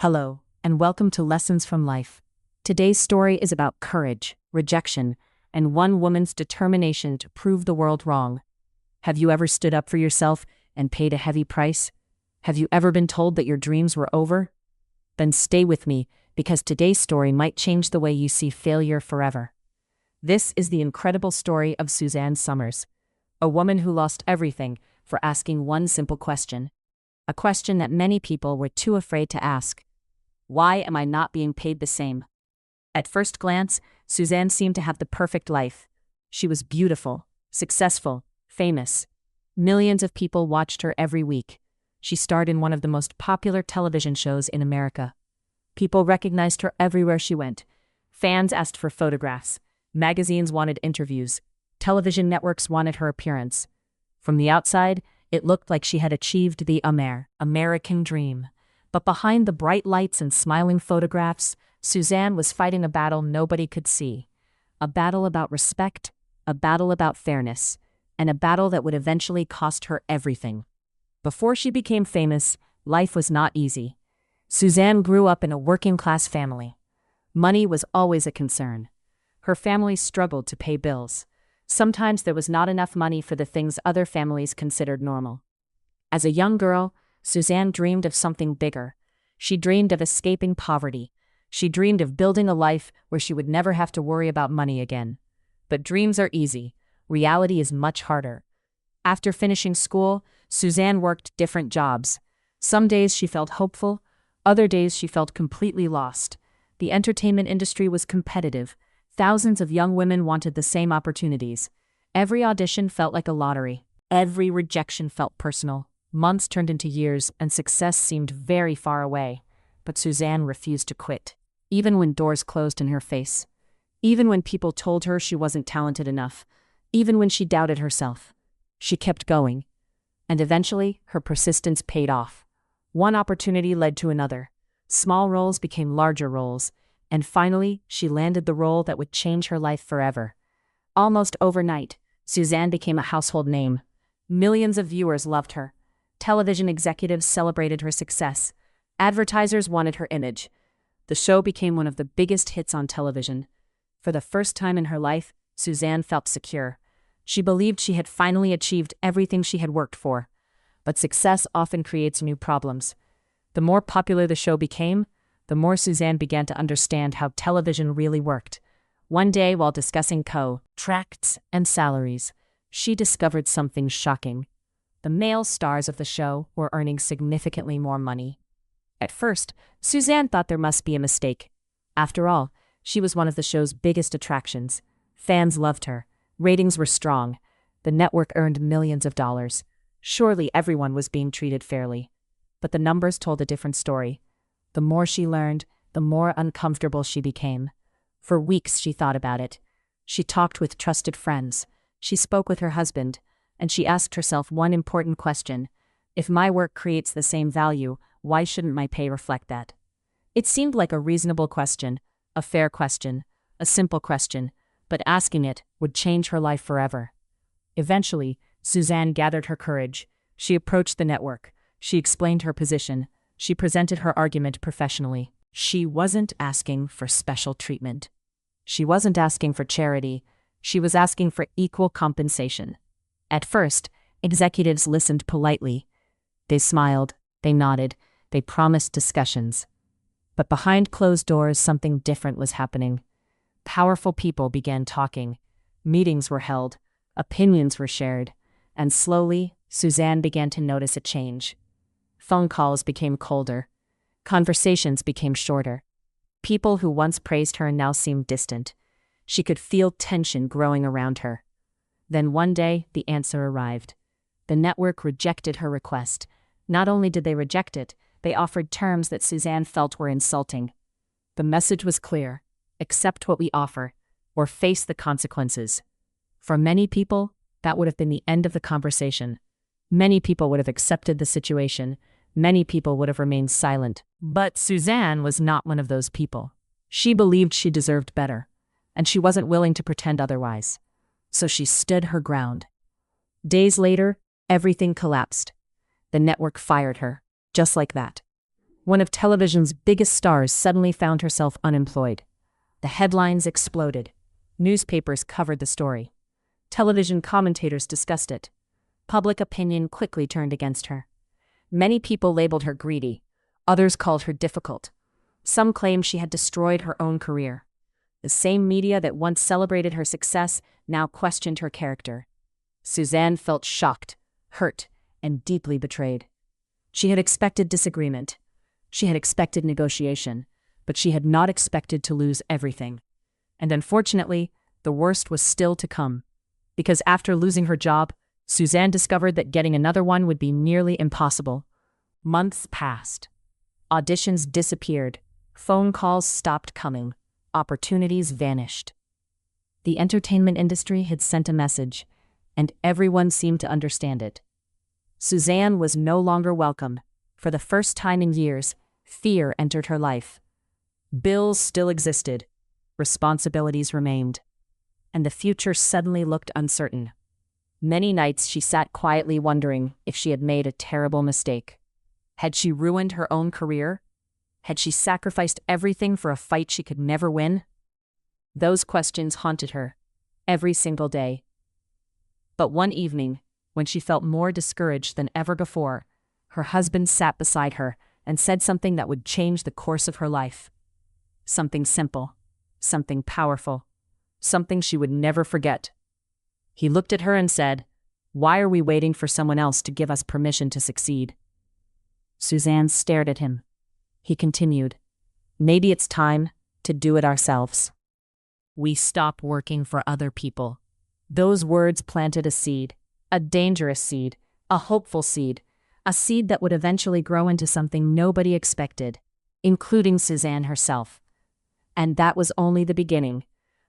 Hello, and welcome to Lessons from Life. Today's story is about courage, rejection, and one woman's determination to prove the world wrong. Have you ever stood up for yourself and paid a heavy price? Have you ever been told that your dreams were over? Then stay with me, because today's story might change the way you see failure forever. This is the incredible story of Suzanne Somers, a woman who lost everything for asking one simple question. A question that many people were too afraid to ask. Why am I not being paid the same? At first glance, Suzanne seemed to have the perfect life. She was beautiful, successful, famous. Millions of people watched her every week. She starred in one of the most popular television shows in America. People recognized her everywhere she went. Fans asked for photographs. Magazines wanted interviews. Television networks wanted her appearance. From the outside, it looked like she had achieved the American dream. But behind the bright lights and smiling photographs, Suzanne was fighting a battle nobody could see. A battle about respect, a battle about fairness, and a battle that would eventually cost her everything. Before she became famous, life was not easy. Suzanne grew up in a working-class family. Money was always a concern. Her family struggled to pay bills. Sometimes there was not enough money for the things other families considered normal. As a young girl, Suzanne dreamed of something bigger. She dreamed of escaping poverty. She dreamed of building a life where she would never have to worry about money again. But dreams are easy. Reality is much harder. After finishing school, Suzanne worked different jobs. Some days she felt hopeful, other days she felt completely lost. The entertainment industry was competitive. Thousands of young women wanted the same opportunities. Every audition felt like a lottery. Every rejection felt personal. Months turned into years, and success seemed very far away. But Suzanne refused to quit, even when doors closed in her face. Even when people told her she wasn't talented enough. Even when she doubted herself. She kept going. And eventually, her persistence paid off. One opportunity led to another. Small roles became larger roles. And finally, she landed the role that would change her life forever. Almost overnight, Suzanne became a household name. Millions of viewers loved her. Television executives celebrated her success. Advertisers wanted her image. The show became one of the biggest hits on television. For the first time in her life, Suzanne felt secure. She believed she had finally achieved everything she had worked for. But success often creates new problems. The more popular the show became, the more Suzanne began to understand how television really worked. One day, while discussing contracts and salaries, she discovered something shocking. The male stars of the show were earning significantly more money. At first, Suzanne thought there must be a mistake. After all, she was one of the show's biggest attractions. Fans loved her. Ratings were strong. The network earned millions of dollars. Surely everyone was being treated fairly. But the numbers told a different story. The more she learned, the more uncomfortable she became. For weeks she thought about it. She talked with trusted friends. She spoke with her husband. And she asked herself one important question. If my work creates the same value, why shouldn't my pay reflect that? It seemed like a reasonable question, a fair question, a simple question, but asking it would change her life forever. Eventually, Suzanne gathered her courage. She approached the network. She explained her position. She presented her argument professionally. She wasn't asking for special treatment. She wasn't asking for charity. She was asking for equal compensation. At first, executives listened politely. They smiled, they nodded, they promised discussions. But behind closed doors, something different was happening. Powerful people began talking. Meetings were held. Opinions were shared. And slowly, Suzanne began to notice a change. Phone calls became colder. Conversations became shorter. People who once praised her now seemed distant. She could feel tension growing around her. Then one day, the answer arrived. The network rejected her request. Not only did they reject it, they offered terms that Suzanne felt were insulting. The message was clear. Accept what we offer, or face the consequences. For many people, that would have been the end of the conversation. Many people would have accepted the situation. Many people would have remained silent. But Suzanne was not one of those people. She believed she deserved better, and she wasn't willing to pretend otherwise. So she stood her ground. Days later, everything collapsed. The network fired her, just like that. One of television's biggest stars suddenly found herself unemployed. The headlines exploded. Newspapers covered the story. Television commentators discussed it. Public opinion quickly turned against her. Many people labeled her greedy. Others called her difficult. Some claimed she had destroyed her own career. The same media that once celebrated her success now questioned her character. Suzanne felt shocked, hurt, and deeply betrayed. She had expected disagreement. She had expected negotiation, but she had not expected to lose everything. And unfortunately, the worst was still to come. Because after losing her job, Suzanne discovered that getting another one would be nearly impossible. Months passed. Auditions disappeared. Phone calls stopped coming. Opportunities vanished. The entertainment industry had sent a message, and everyone seemed to understand it. Suzanne was no longer welcome. For the first time in years, fear entered her life. Bills still existed. Responsibilities remained. And the future suddenly looked uncertain. Many nights she sat quietly wondering if she had made a terrible mistake. Had she ruined her own career? Had she sacrificed everything for a fight she could never win? Those questions haunted her, every single day. But one evening, when she felt more discouraged than ever before, her husband sat beside her and said something that would change the course of her life. Something simple, something powerful, something she would never forget. He looked at her and said, "Why are we waiting for someone else to give us permission to succeed?" Suzanne stared at him. He continued, "Maybe it's time to do it ourselves. We stop working for other people." Those words planted a seed, a dangerous seed, a hopeful seed, a seed that would eventually grow into something nobody expected, including Suzanne herself. And that was only the beginning.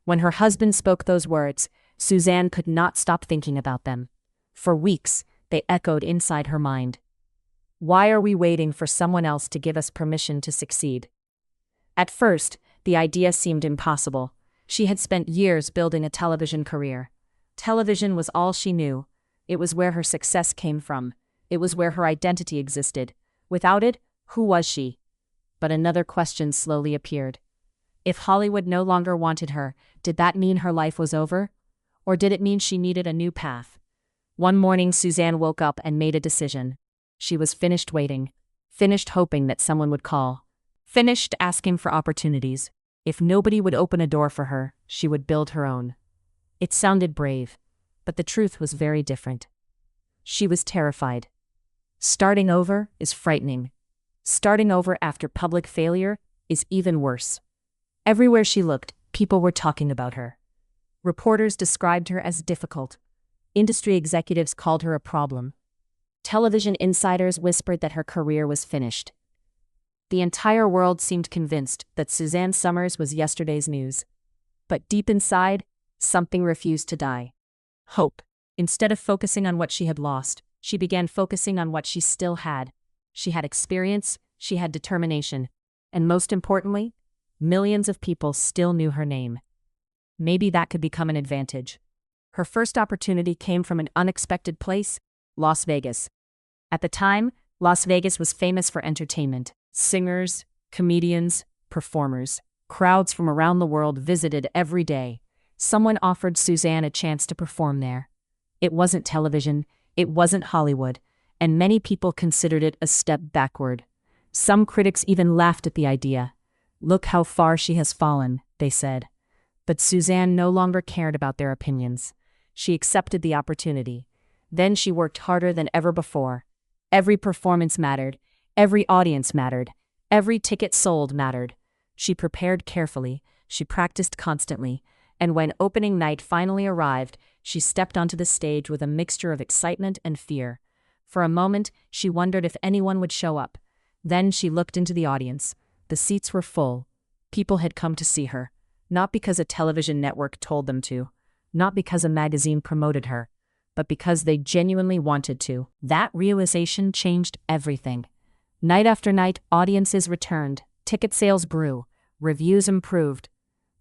When her husband spoke those words, Suzanne could not stop thinking about them. For weeks, they echoed inside her mind. Why are we waiting for someone else to give us permission to succeed? At first, the idea seemed impossible. She had spent years building a television career. Television was all she knew. It was where her success came from. It was where her identity existed. Without it, who was she? But another question slowly appeared. If Hollywood no longer wanted her, did that mean her life was over? Or did it mean she needed a new path? One morning, Suzanne woke up and made a decision. She was finished waiting, finished hoping that someone would call, finished asking for opportunities. If nobody would open a door for her, she would build her own. It sounded brave, but the truth was very different. She was terrified. Starting over is frightening. Starting over after public failure is even worse. Everywhere she looked, people were talking about her. Reporters described her as difficult. Industry executives called her a problem. Television insiders whispered that her career was finished. The entire world seemed convinced that Suzanne Somers was yesterday's news. But deep inside, something refused to die. Hope. Instead of focusing on what she had lost, she began focusing on what she still had. She had experience, she had determination, and most importantly, millions of people still knew her name. Maybe that could become an advantage. Her first opportunity came from an unexpected place, Las Vegas. At the time, Las Vegas was famous for entertainment. Singers, comedians, performers. Crowds from around the world visited every day. Someone offered Suzanne a chance to perform there. It wasn't television, it wasn't Hollywood, and many people considered it a step backward. Some critics even laughed at the idea. "Look how far she has fallen," they said. But Suzanne no longer cared about their opinions. She accepted the opportunity. Then she worked harder than ever before. Every performance mattered. Every audience mattered. Every ticket sold mattered. She prepared carefully. She practiced constantly. And when opening night finally arrived, she stepped onto the stage with a mixture of excitement and fear. For a moment, she wondered if anyone would show up. Then she looked into the audience. The seats were full. People had come to see her. Not because a television network told them to. Not because a magazine promoted her. But because they genuinely wanted to. That realization changed everything. Night after night, audiences returned. Ticket sales grew. Reviews improved.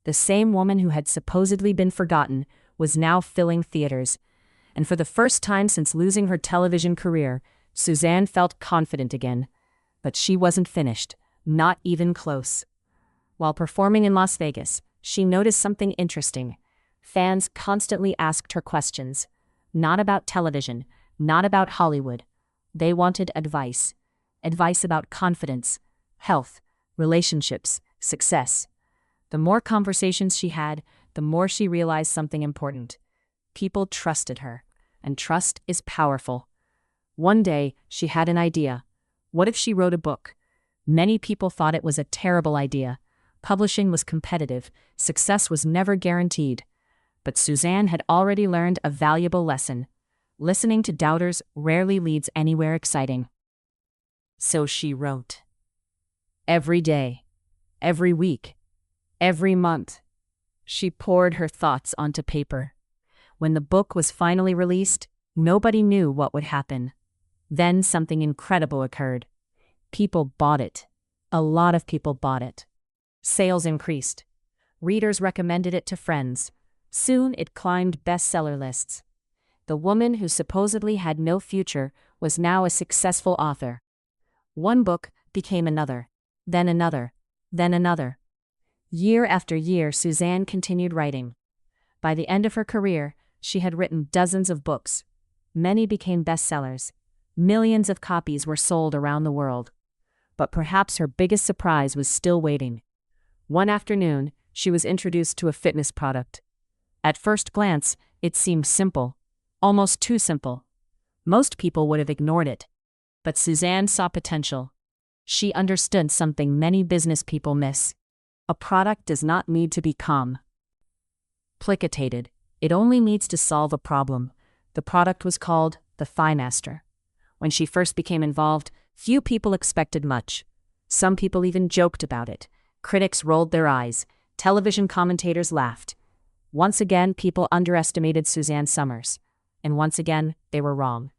The same woman who had supposedly been forgotten was now filling theaters. And for the first time since losing her television career, Suzanne felt confident again. But she wasn't finished, not even close. While performing in Las Vegas, she noticed something interesting. Fans constantly asked her questions. Not about television, not about Hollywood. They wanted advice. Advice about confidence, health, relationships, success. The more conversations she had, the more she realized something important. People trusted her, and trust is powerful. One day, she had an idea. What if she wrote a book? Many people thought it was a terrible idea. Publishing was competitive, success was never guaranteed. But Suzanne had already learned a valuable lesson. Listening to doubters rarely leads anywhere exciting. So she wrote. Every day, every week, every month, she poured her thoughts onto paper. When the book was finally released, nobody knew what would happen. Then something incredible occurred. People bought it. A lot of people bought it. Sales increased. Readers recommended it to friends. Soon it climbed bestseller lists. The woman who supposedly had no future was now a successful author. One book became another, then another, then another. Year after year, Suzanne continued writing. By the end of her career, she had written dozens of books. Many became bestsellers. Millions of copies were sold around the world. But perhaps her biggest surprise was still waiting. One afternoon, she was introduced to a fitness product. At first glance, it seemed simple, almost too simple. Most people would have ignored it. But Suzanne saw potential. She understood something many business people miss. A product does not need to be complicated. It only needs to solve a problem. The product was called the Thigh Master. When she first became involved, few people expected much. Some people even joked about it. Critics rolled their eyes. Television commentators laughed. Once again, people underestimated Suzanne Somers. And once again, they were wrong.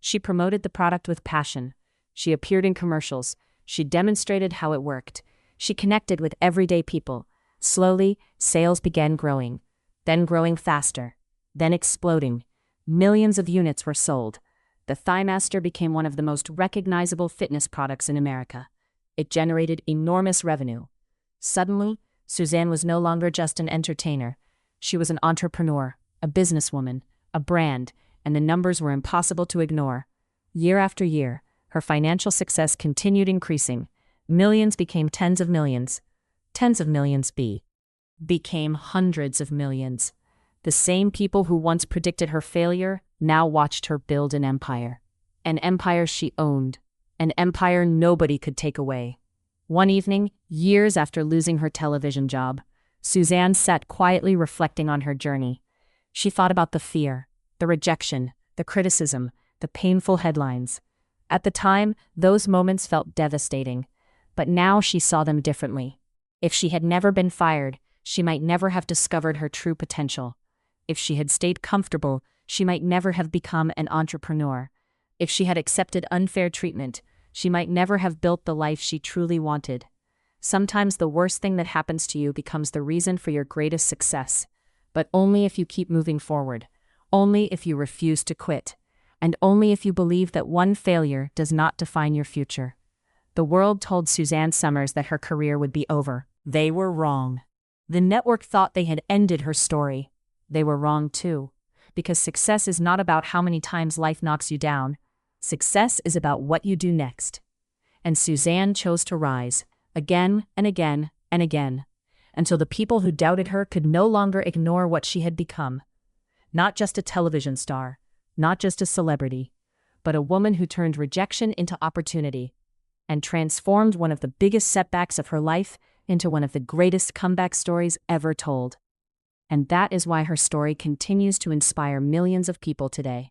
She promoted the product with passion. She appeared in commercials. She demonstrated how it worked. She connected with everyday people. Slowly, sales began growing. Then growing faster. Then exploding. Millions of units were sold. The Thigh Master became one of the most recognizable fitness products in America. It generated enormous revenue. Suddenly, Suzanne was no longer just an entertainer. She was an entrepreneur, a businesswoman, a brand, and the numbers were impossible to ignore. Year after year, her financial success continued increasing. Millions became tens of millions. Tens of millions became hundreds of millions. The same people who once predicted her failure now watched her build an empire. An empire she owned. An empire nobody could take away. One evening, years after losing her television job, Suzanne sat quietly reflecting on her journey. She thought about the fear, the rejection, the criticism, the painful headlines. At the time, those moments felt devastating. But now she saw them differently. If she had never been fired, she might never have discovered her true potential. If she had stayed comfortable, she might never have become an entrepreneur. If she had accepted unfair treatment, she might never have built the life she truly wanted. Sometimes the worst thing that happens to you becomes the reason for your greatest success. But only if you keep moving forward. Only if you refuse to quit. And only if you believe that one failure does not define your future. The world told Suzanne Somers that her career would be over. They were wrong. The network thought they had ended her story. They were wrong too. Because success is not about how many times life knocks you down. Success is about what you do next. And Suzanne chose to rise, again and again and again, until the people who doubted her could no longer ignore what she had become. Not just a television star, not just a celebrity, but a woman who turned rejection into opportunity and transformed one of the biggest setbacks of her life into one of the greatest comeback stories ever told. And that is why her story continues to inspire millions of people today.